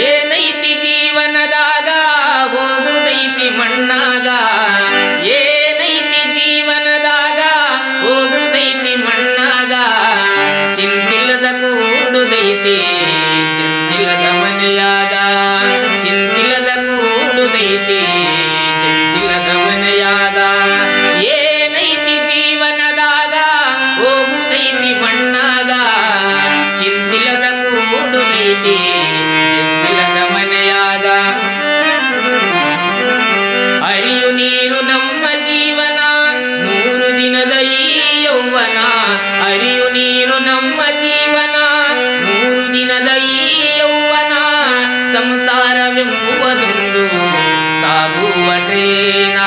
ಏನೈತಿ ಜೀವನದಾಗ ಹೋಗುದೈತಿ ಮಣ್ಣಾಗ, ಏನೈತಿ ಜೀವನದಾಗ ಹೋಗುದೈತಿ ಮಣ್ಣಾಗ, ಚಿಂತಿಲ್ಲದ ಕೂಡುದೈತಿ ಚಿಂತಿಲ್ಲದ ಮನೆಯಾಗ, ಚಿಂತಿಲ್ಲದ ಕೂಡುದೈತಿ ಚಿಂತಿಲ್ಲದ ಮನೆಯಾಗ. ಏನೈತಿ ಜೀವನದಾಗ ಹೋಗುದೈತಿ ಮಣ್ಣಾಗ, ಚಿಂತಿಲ್ಲದ ಕೂಡುದೈತಿ ಚಿಂತಿಲ್ಲದ ಮನೆಯಾಗ. ಹರಿಯು ನೀರು ನಮ್ಮ ಜೀವನ 3 ದಿನದ ಈ ಯೌವನ, ಹರಿಯು ನೀರು ನಮ್ಮ ಜೀವನ 3 ದಿನದ ಈ ಯೌವನ. ಸಂಸಾರವೆಂಬುವುದೊಂದು ಸಾಗುವ ಟ್ರೇನ,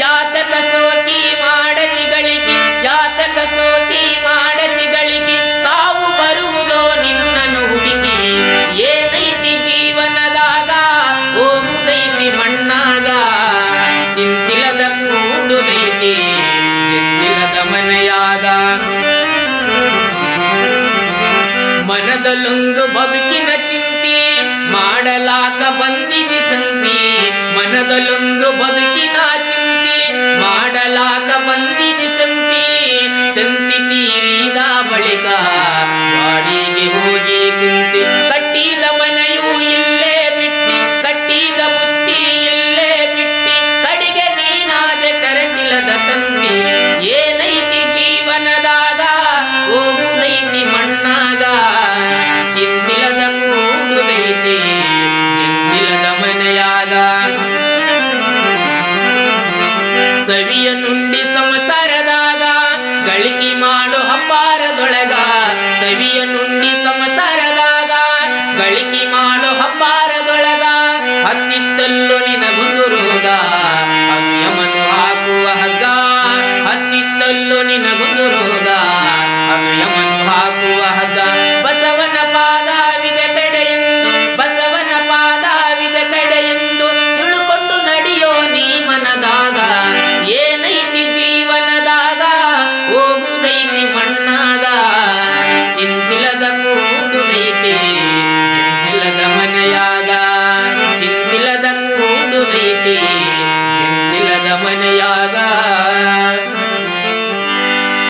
ಯಾತಕ ಸೋತಿ ಮಾಡತಿಗಳಿಗೆ, ಯಾತಕ ಸೋತಿ ಮಾಡತಿಗಳಿಗೆ, ಸಾವು ಬರುವುದೋ ನಿನ್ನನ್ನು ಹುಡುಕಿ. ಏನೈತಿ ಜೀವನದಾಗ ಹೋಗುದೈತಿ ಮಣ್ಣಾಗ, ಚಿಂತಿಲ್ಲದ ಕೂಡುದೈತಿ ಚಿಂತಿಲ್ಲದ ಮನೆಯಾಗ. ಮನದಲ್ಲೊಂದು ಬದುಕಿನ ಚಿಂತಿ ಮಾಡಲಾಕ ಬಂದಿದೆ ಸಂತಿ, ಮನದಲ್ಲೊಂದು ಬದುಕಿನ ಚಿಂತಿ ಮಾಡಲಾಕ ಬಂದಿದೆ ಸಂತಿ. ಸಂತಿ ತೀರಿದ ಬಳಿಕ